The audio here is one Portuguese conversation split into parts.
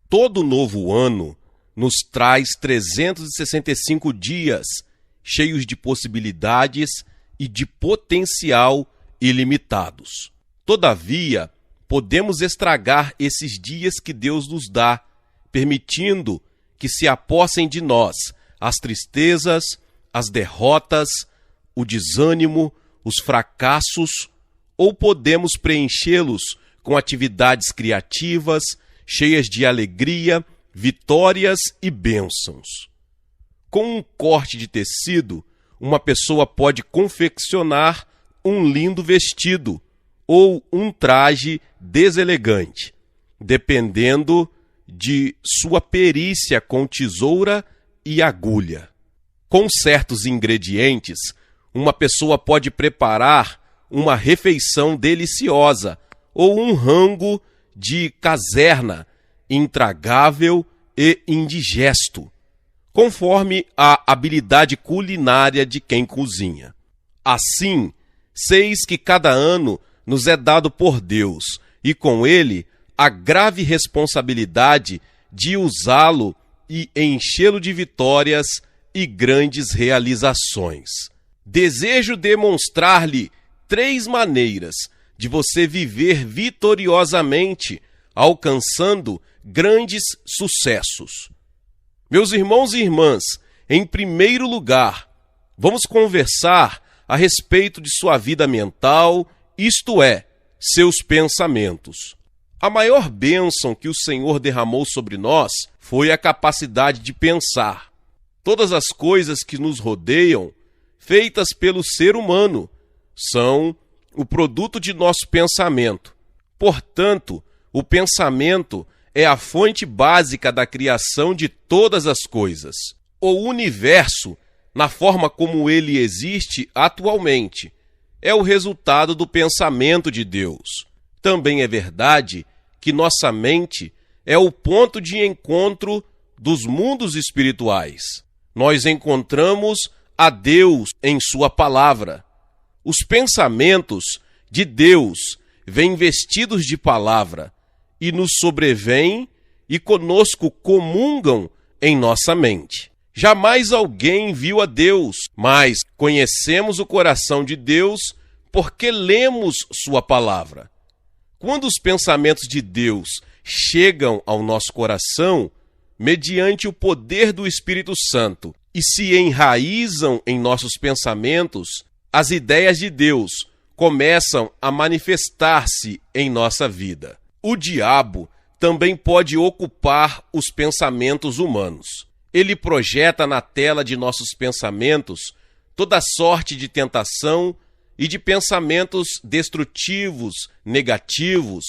Todo novo ano nos traz 365 dias cheios de possibilidades e de potencial ilimitados. Todavia, podemos estragar esses dias que Deus nos dá, permitindo que se apossem de nós as tristezas, as derrotas, o desânimo, os fracassos, ou podemos preenchê-los com atividades criativas, cheias de alegria, vitórias e bênçãos. Com um corte de tecido, uma pessoa pode confeccionar um lindo vestido ou um traje deselegante, dependendo de sua perícia com tesoura e agulha. Com certos ingredientes, uma pessoa pode preparar uma refeição deliciosa ou um rango de caserna intragável e indigesto, conforme a habilidade culinária de quem cozinha. Assim, seis que cada ano nos é dado por Deus, e com ele a grave responsabilidade de usá-lo e enchê-lo de vitórias e grandes realizações. Desejo demonstrar-lhe 3 maneiras de você viver vitoriosamente, alcançando grandes sucessos. Meus irmãos e irmãs, em primeiro lugar, vamos conversar a respeito de sua vida mental, isto é, seus pensamentos. A maior bênção que o Senhor derramou sobre nós foi a capacidade de pensar. Todas as coisas que nos rodeiam, feitas pelo ser humano, são o produto de nosso pensamento. Portanto, o pensamento é a fonte básica da criação de todas as coisas. O universo, na forma como ele existe atualmente, é o resultado do pensamento de Deus. Também é verdade que nossa mente é o ponto de encontro dos mundos espirituais. Nós encontramos a Deus em sua palavra. Os pensamentos de Deus vêm vestidos de palavra e nos sobrevêm e conosco comungam em nossa mente. Jamais alguém viu a Deus, mas conhecemos o coração de Deus porque lemos sua palavra. Quando os pensamentos de Deus chegam ao nosso coração, mediante o poder do Espírito Santo, e se enraizam em nossos pensamentos, as ideias de Deus começam a manifestar-se em nossa vida. O diabo também pode ocupar os pensamentos humanos. Ele projeta na tela de nossos pensamentos toda sorte de tentação e de pensamentos destrutivos, negativos.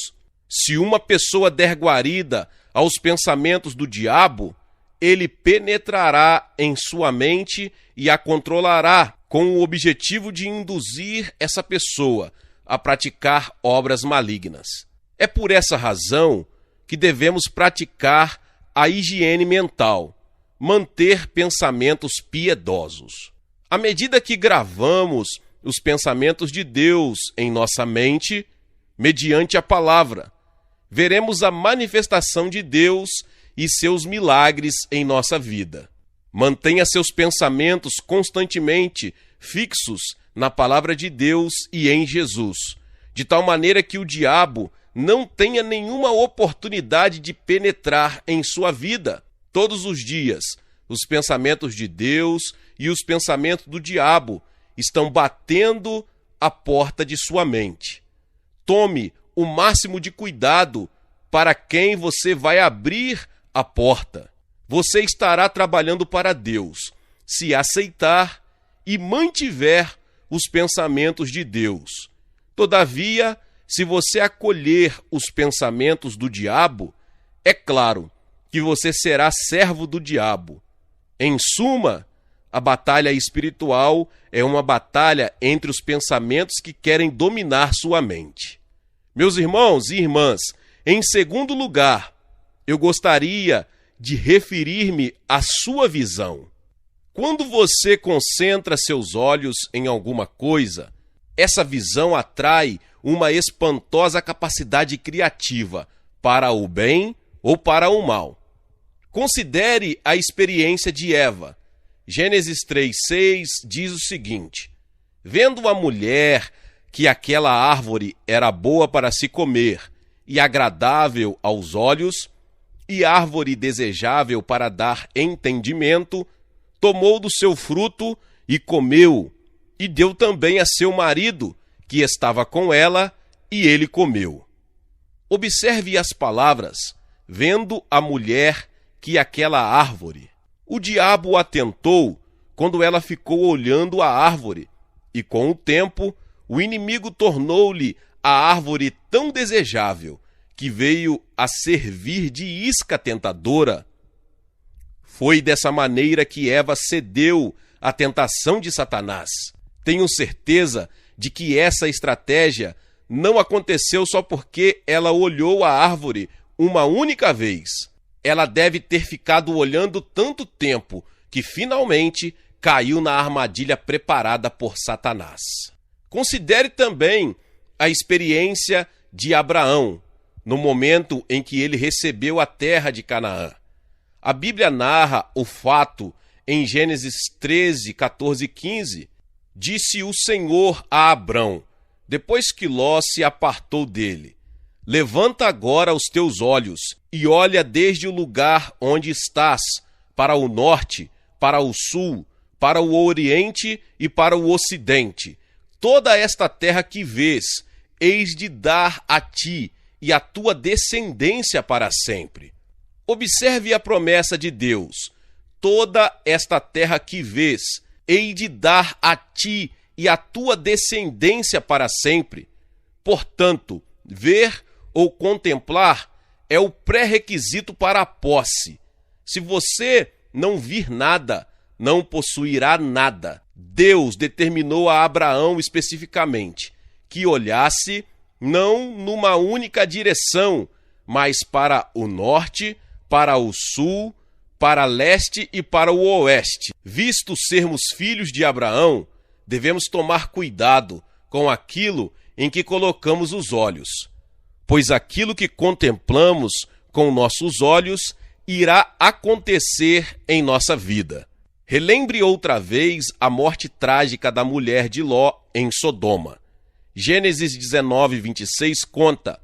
Se uma pessoa der guarida aos pensamentos do diabo, ele penetrará em sua mente e a controlará com o objetivo de induzir essa pessoa a praticar obras malignas. É por essa razão que devemos praticar a higiene mental, manter pensamentos piedosos. À medida que gravamos os pensamentos de Deus em nossa mente, mediante a palavra, veremos a manifestação de Deus e seus milagres em nossa vida. Mantenha seus pensamentos constantemente fixos na palavra de Deus e em Jesus, de tal maneira que o diabo não tenha nenhuma oportunidade de penetrar em sua vida. Todos os dias, os pensamentos de Deus e os pensamentos do diabo estão batendo a porta de sua mente. Tome o máximo de cuidado para quem você vai abrir a porta. Você estará trabalhando para Deus, se aceitar e mantiver os pensamentos de Deus. Todavia, se você acolher os pensamentos do diabo, é claro que você será servo do diabo. Em suma, a batalha espiritual é uma batalha entre os pensamentos que querem dominar sua mente. Meus irmãos e irmãs, em segundo lugar, eu gostaria de referir-me à sua visão. Quando você concentra seus olhos em alguma coisa, essa visão atrai uma espantosa capacidade criativa para o bem ou para o mal. Considere a experiência de Eva. Gênesis 3:6 diz o seguinte: vendo a mulher que aquela árvore era boa para se comer e agradável aos olhos, e árvore desejável para dar entendimento, tomou do seu fruto e comeu, e deu também a seu marido, que estava com ela, e ele comeu. Observe as palavras, vendo a mulher que aquela árvore. O diabo a tentou quando ela ficou olhando a árvore, e com o tempo o inimigo tornou-lhe a árvore tão desejável que veio a servir de isca tentadora. Foi dessa maneira que Eva cedeu à tentação de Satanás. Tenho certeza de que essa estratégia não aconteceu só porque ela olhou a árvore uma única vez. Ela deve ter ficado olhando tanto tempo que finalmente caiu na armadilha preparada por Satanás. Considere também a experiência de Abraão, no momento em que ele recebeu a terra de Canaã. A Bíblia narra o fato em Gênesis 13, 14 e 15. Disse o Senhor a Abrão, depois que Ló se apartou dele: levanta agora os teus olhos e olha desde o lugar onde estás, para o norte, para o sul, para o oriente e para o ocidente. Toda esta terra que vês, eis de dar a ti e a tua descendência para sempre. Observe a promessa de Deus. Toda esta terra que vês, hei de dar a ti e a tua descendência para sempre. Portanto, ver ou contemplar é o pré-requisito para a posse. Se você não vir nada, não possuirá nada. Deus determinou a Abraão especificamente que olhasse não numa única direção, mas para o norte, para o sul, para leste e para o oeste. Visto sermos filhos de Abraão, devemos tomar cuidado com aquilo em que colocamos os olhos, pois aquilo que contemplamos com nossos olhos irá acontecer em nossa vida. Relembre outra vez a morte trágica da mulher de Ló em Sodoma. Gênesis 19, 26 conta: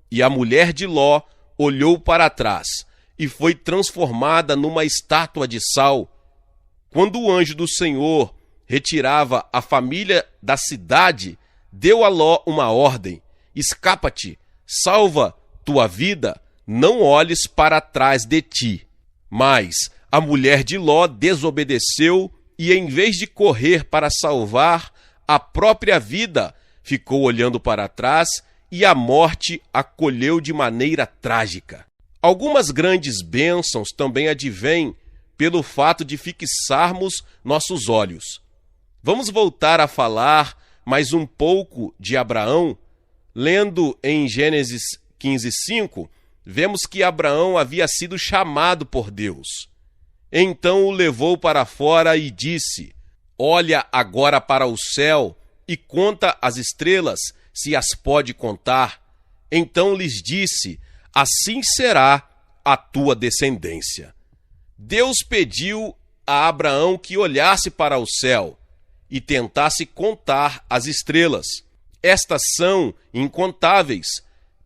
e a mulher de Ló olhou para trás e foi transformada numa estátua de sal. Quando o anjo do Senhor retirava a família da cidade, deu a Ló uma ordem: escapa-te, salva tua vida, não olhes para trás de ti. Mas a mulher de Ló desobedeceu e, em vez de correr para salvar a própria vida, ficou olhando para trás e a morte a colheu de maneira trágica. Algumas grandes bênçãos também advêm pelo fato de fixarmos nossos olhos. Vamos voltar a falar mais um pouco de Abraão. Lendo em Gênesis 15:5, vemos que Abraão havia sido chamado por Deus. Então o levou para fora e disse: olha agora para o céu e conta as estrelas, se as pode contar. Então lhes disse: assim será a tua descendência. Deus pediu a Abraão que olhasse para o céu e tentasse contar as estrelas. Estas são incontáveis,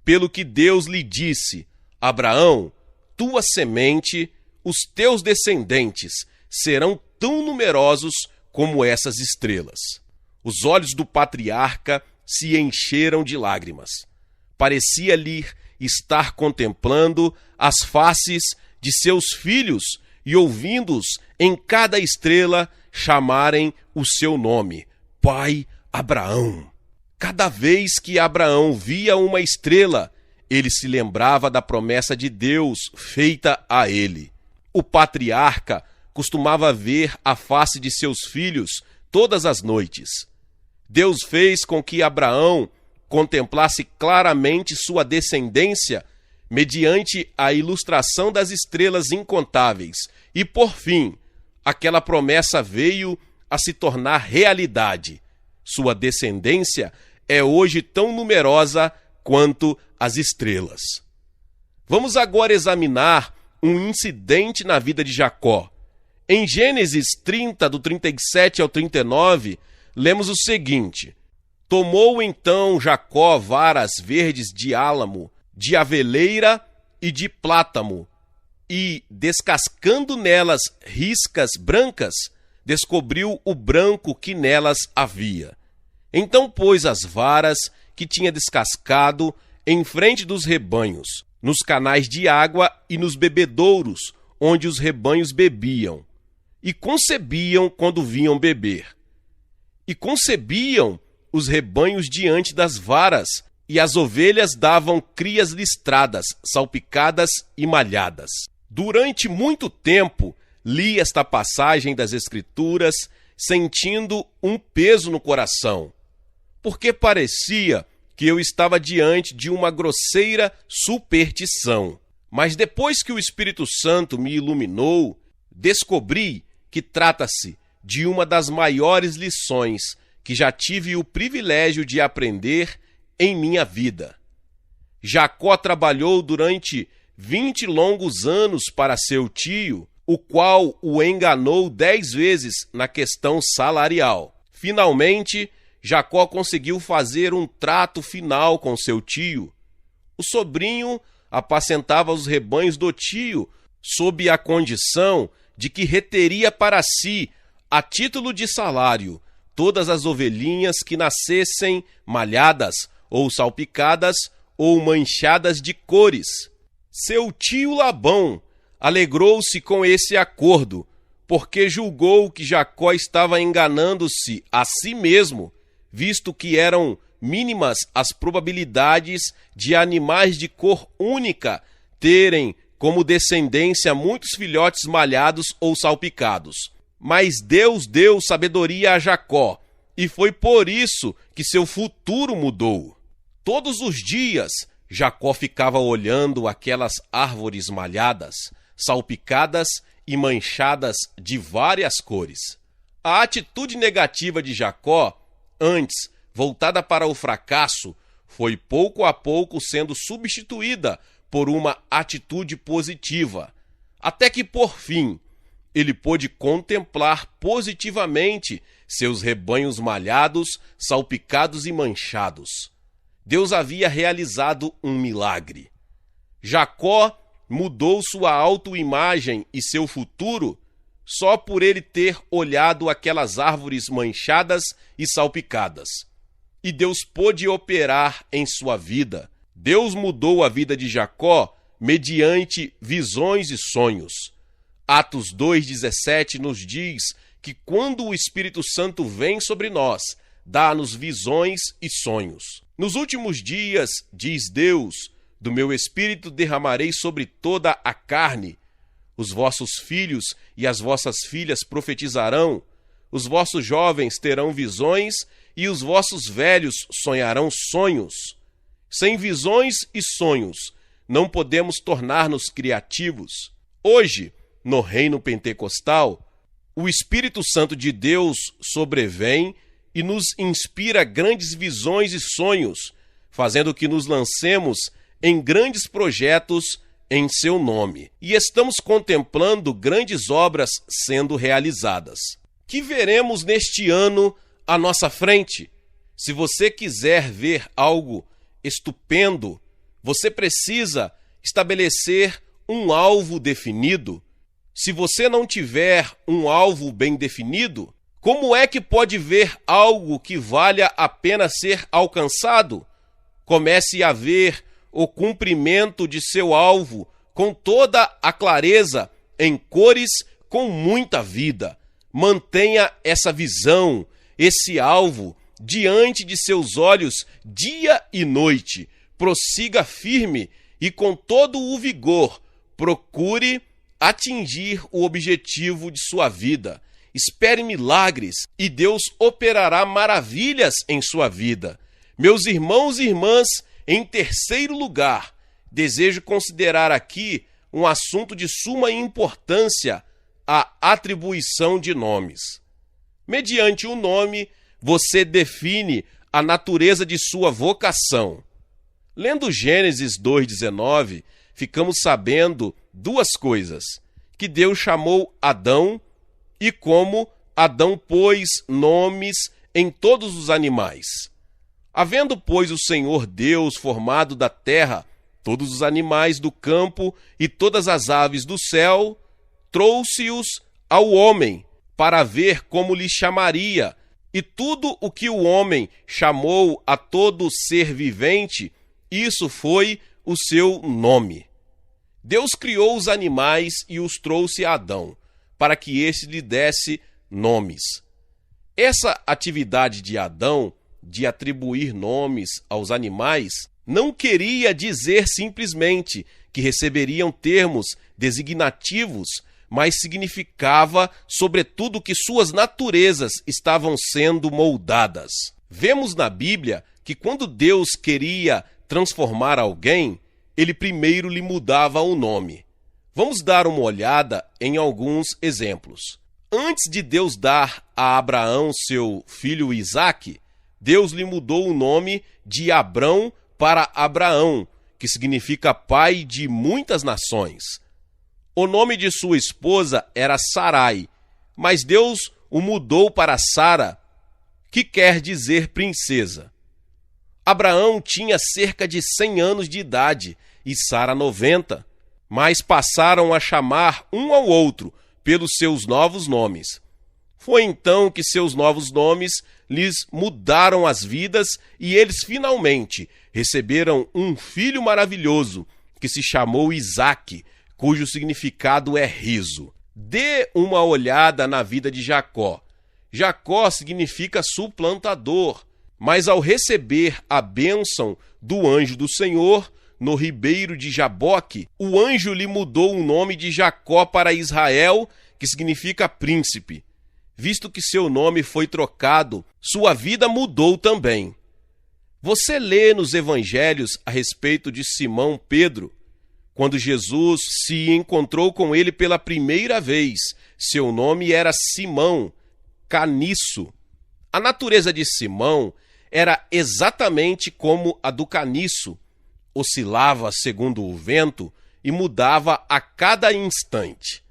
pelo que Deus lhe disse: Abraão, tua semente, os teus descendentes serão tão numerosos como essas estrelas. Os olhos do patriarca se encheram de lágrimas. Parecia-lhe estar contemplando as faces de seus filhos e ouvindo-os em cada estrela chamarem o seu nome: Pai Abraão. Cada vez que Abraão via uma estrela, ele se lembrava da promessa de Deus feita a ele. O patriarca costumava ver a face de seus filhos todas as noites. Deus fez com que Abraão contemplasse claramente sua descendência mediante a ilustração das estrelas incontáveis. E, por fim, aquela promessa veio a se tornar realidade. Sua descendência é hoje tão numerosa quanto as estrelas. Vamos agora examinar um incidente na vida de Jacó. Em Gênesis 30, do 37 ao 39, lemos o seguinte: Tomou então Jacó varas verdes de álamo, de aveleira e de plátamo, e, descascando nelas riscas brancas, descobriu o branco que nelas havia. Então pôs as varas que tinha descascado em frente dos rebanhos, nos canais de água e nos bebedouros, onde os rebanhos bebiam, e concebiam quando vinham beber. E concebiam os rebanhos diante das varas, e as ovelhas davam crias listradas, salpicadas e malhadas. Durante muito tempo, li esta passagem das Escrituras, sentindo um peso no coração, porque parecia que eu estava diante de uma grosseira superstição. Mas depois que o Espírito Santo me iluminou, descobri que trata-se de uma das maiores lições que já tive o privilégio de aprender em minha vida. Jacó trabalhou durante 20 longos anos para seu tio, o qual o enganou 10 vezes na questão salarial. Finalmente, Jacó conseguiu fazer um trato final com seu tio. O sobrinho apacentava os rebanhos do tio sob a condição de que reteria para si, a título de salário, todas as ovelhinhas que nascessem malhadas ou salpicadas ou manchadas de cores. Seu tio Labão alegrou-se com esse acordo, porque julgou que Jacó estava enganando-se a si mesmo, visto que eram mínimas as probabilidades de animais de cor única terem como descendência muitos filhotes malhados ou salpicados. Mas Deus deu sabedoria a Jacó, e foi por isso que seu futuro mudou. Todos os dias, Jacó ficava olhando aquelas árvores malhadas, salpicadas e manchadas de várias cores. A atitude negativa de Jacó, antes voltada para o fracasso, foi pouco a pouco sendo substituída por uma atitude positiva, até que, por fim, ele pôde contemplar positivamente seus rebanhos malhados, salpicados e manchados. Deus havia realizado um milagre. Jacó mudou sua autoimagem e seu futuro só por ele ter olhado aquelas árvores manchadas e salpicadas. E Deus pôde operar em sua vida. Deus mudou a vida de Jacó mediante visões e sonhos. Atos 2,17 nos diz que quando o Espírito Santo vem sobre nós, dá-nos visões e sonhos. Nos últimos dias, diz Deus, do meu Espírito derramarei sobre toda a carne. Os vossos filhos e as vossas filhas profetizarão, os vossos jovens terão visões e os vossos velhos sonharão sonhos. Sem visões e sonhos, não podemos tornar-nos criativos. Hoje, no reino pentecostal, o Espírito Santo de Deus sobrevém e nos inspira grandes visões e sonhos, fazendo que nos lancemos em grandes projetos em seu nome. E estamos contemplando grandes obras sendo realizadas. Que veremos neste ano à nossa frente? Se você quiser ver algo estupendo, você precisa estabelecer um alvo definido. Se você não tiver um alvo bem definido, como é que pode ver algo que valha a pena ser alcançado? Comece a ver o cumprimento de seu alvo com toda a clareza, em cores com muita vida. Mantenha essa visão, esse alvo, diante de seus olhos dia e noite. Prossiga firme e com todo o vigor, procure atingir o objetivo de sua vida. Espere milagres e Deus operará maravilhas em sua vida. Meus irmãos e irmãs, em terceiro lugar, desejo considerar aqui um assunto de suma importância, a atribuição de nomes. Mediante o nome, você define a natureza de sua vocação. Lendo Gênesis 2,19, ficamos sabendo duas coisas: que Deus chamou Adão e como Adão pôs nomes em todos os animais. Havendo, pois, o Senhor Deus formado da terra todos os animais do campo e todas as aves do céu, trouxe-os ao homem para ver como lhe chamaria. E tudo o que o homem chamou a todo ser vivente, isso foi o seu nome. Deus criou os animais e os trouxe a Adão, para que este lhe desse nomes. Essa atividade de Adão, de atribuir nomes aos animais, não queria dizer simplesmente que receberiam termos designativos, mas significava, sobretudo, que suas naturezas estavam sendo moldadas. Vemos na Bíblia que quando Deus queria transformar alguém, ele primeiro lhe mudava o nome. Vamos dar uma olhada em alguns exemplos. Antes de Deus dar a Abraão seu filho Isaque, Deus lhe mudou o nome de Abrão para Abraão, que significa pai de muitas nações. O nome de sua esposa era Sarai, mas Deus o mudou para Sara, que quer dizer princesa. Abraão tinha cerca de 100 anos de idade e Sara 90, mas passaram a chamar um ao outro pelos seus novos nomes. Foi então que seus novos nomes lhes mudaram as vidas e eles finalmente receberam um filho maravilhoso que se chamou Isaque, cujo significado é riso. Dê uma olhada na vida de Jacó. Jacó significa suplantador, mas ao receber a bênção do anjo do Senhor, no ribeiro de Jaboque, o anjo lhe mudou o nome de Jacó para Israel, que significa príncipe. Visto que seu nome foi trocado, sua vida mudou também. Você lê nos evangelhos a respeito de Simão Pedro. Quando Jesus se encontrou com ele pela primeira vez, seu nome era Simão, Caniço. A natureza de Simão era exatamente como a do caniço. Oscilava segundo o vento e mudava a cada instante.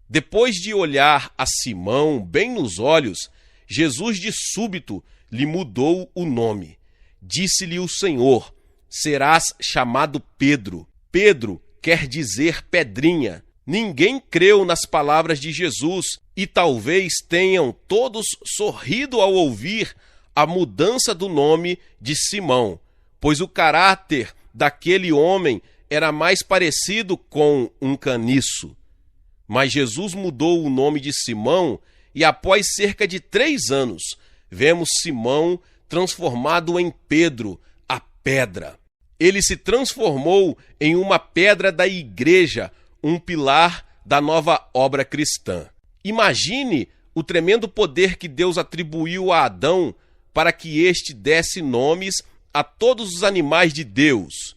Depois de olhar a Simão bem nos olhos, Jesus de súbito lhe mudou o nome. Disse-lhe o Senhor: serás chamado Pedro. Pedro quer dizer pedrinha. Ninguém creu nas palavras de Jesus e talvez tenham todos sorrido ao ouvir a mudança do nome de Simão, pois o caráter daquele homem era mais parecido com um caniço. Mas Jesus mudou o nome de Simão e após cerca de 3 anos, vemos Simão transformado em Pedro, a pedra. Ele se transformou em uma pedra da igreja, um pilar da nova obra cristã. Imagine o tremendo poder que Deus atribuiu a Adão para que este desse nomes a todos os animais de Deus.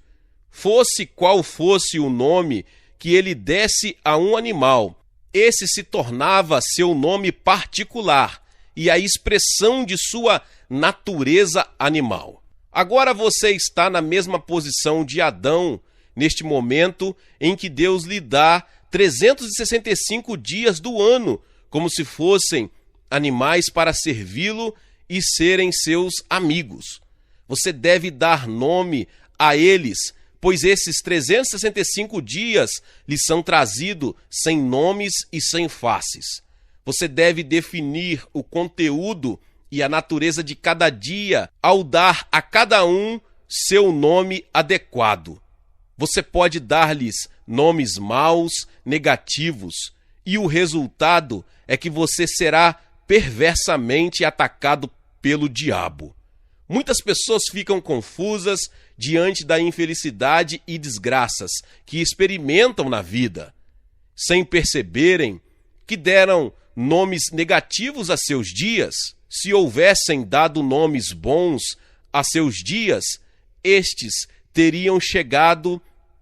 Fosse qual fosse o nome que ele desse a um animal, esse se tornava seu nome particular e a expressão de sua natureza animal. Agora você está na mesma posição de Adão, neste momento em que Deus lhe dá 365 dias do ano, como se fossem animais para servi-lo e serem seus amigos. Você deve dar nome a eles, pois esses 365 dias lhe são trazidos sem nomes e sem faces. Você deve definir o conteúdo e a natureza de cada dia ao dar a cada um seu nome adequado. Você pode dar-lhes nomes maus, negativos, e o resultado é que você será perversamente atacado pelo diabo. Muitas pessoas ficam confusas diante da infelicidade e desgraças que experimentam na vida, sem perceberem que deram nomes negativos a seus dias. Se houvessem dado nomes bons a seus dias, estes teriam chegado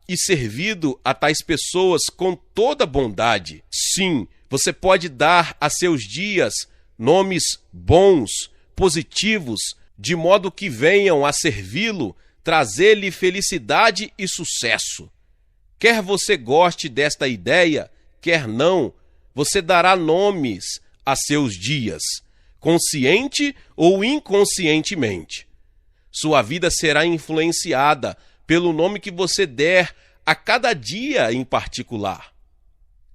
e servido a tais pessoas com toda bondade. Sim, você pode dar a seus dias nomes bons, positivos, de modo que venham a servi-lo, trazer-lhe felicidade e sucesso. Quer você goste desta ideia, quer não, você dará nomes a seus dias, consciente ou inconscientemente. Sua vida será influenciada pelo nome que você der a cada dia em particular.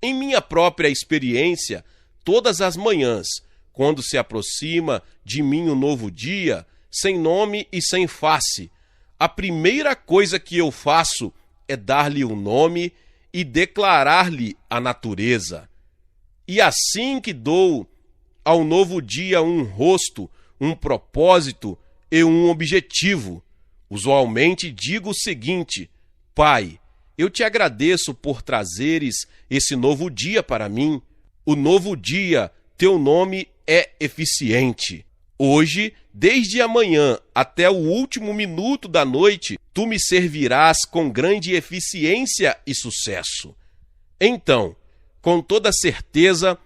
Em minha própria experiência, todas as manhãs, quando se aproxima de mim um novo dia, sem nome e sem face, a primeira coisa que eu faço é dar-lhe um nome e declarar-lhe a natureza. E assim que dou ao novo dia um rosto, um propósito e um objetivo, usualmente digo o seguinte: Pai, eu te agradeço por trazeres esse novo dia para mim. O novo dia, teu nome é eficiente. Hoje, desde amanhã até o último minuto da noite, tu me servirás com grande eficiência e sucesso. Então, com toda certeza,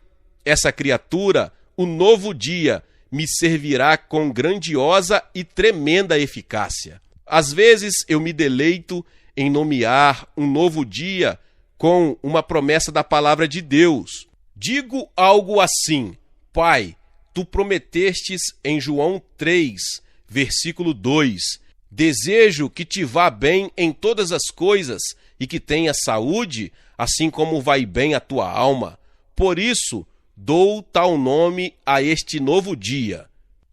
essa criatura, o novo dia, me servirá com grandiosa e tremenda eficácia. Às vezes eu me deleito em nomear um novo dia com uma promessa da palavra de Deus. Digo algo assim: Pai, tu prometestes em João 3, versículo 2, desejo que te vá bem em todas as coisas e que tenha saúde, assim como vai bem a tua alma. Por isso, dou tal nome a este novo dia.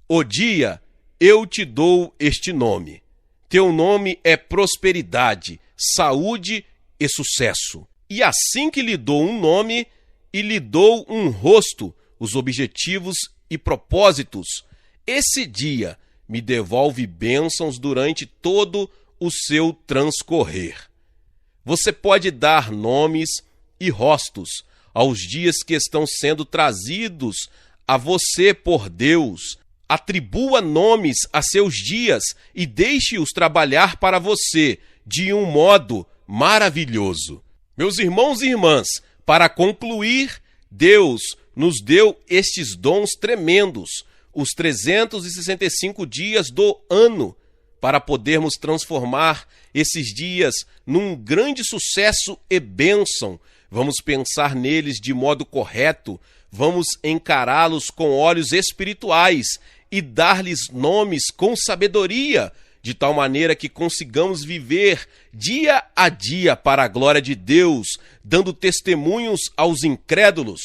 O dia, eu te dou este nome. Teu nome é prosperidade, saúde e sucesso. E assim que lhe dou um nome e lhe dou um rosto, os objetivos e propósitos, esse dia me devolve bênçãos durante todo o seu transcorrer. Você pode dar nomes e rostos aos dias que estão sendo trazidos a você por Deus. Atribua nomes a seus dias e deixe-os trabalhar para você de um modo maravilhoso. Meus irmãos e irmãs, para concluir, Deus nos deu estes dons tremendos, os 365 dias do ano, para podermos transformar esses dias num grande sucesso e bênção. Vamos pensar neles de modo correto, vamos encará-los com olhos espirituais e dar-lhes nomes com sabedoria, de tal maneira que consigamos viver dia a dia para a glória de Deus, dando testemunhos aos incrédulos.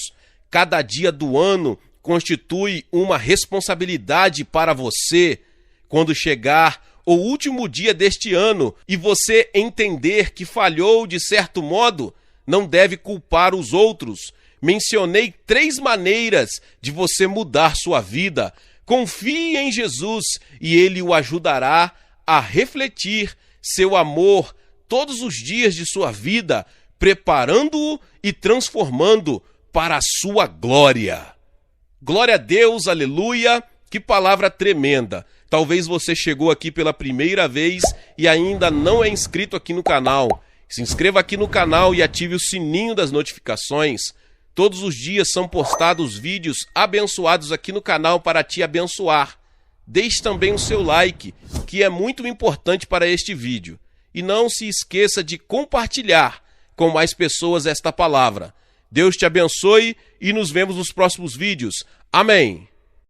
Cada dia do ano constitui uma responsabilidade para você. Quando chegar o último dia deste ano e você entender que falhou de certo modo, não deve culpar os outros. Mencionei 3 maneiras de você mudar sua vida. Confie em Jesus e Ele o ajudará a refletir seu amor todos os dias de sua vida, preparando-o e transformando para a sua glória. Glória a Deus, aleluia, que palavra tremenda. Talvez você chegou aqui pela primeira vez e ainda não é inscrito aqui no canal. Se inscreva aqui no canal e ative o sininho das notificações. Todos os dias são postados vídeos abençoados aqui no canal para te abençoar. Deixe também o seu like, que é muito importante para este vídeo. E não se esqueça de compartilhar com mais pessoas esta palavra. Deus te abençoe e nos vemos nos próximos vídeos. Amém.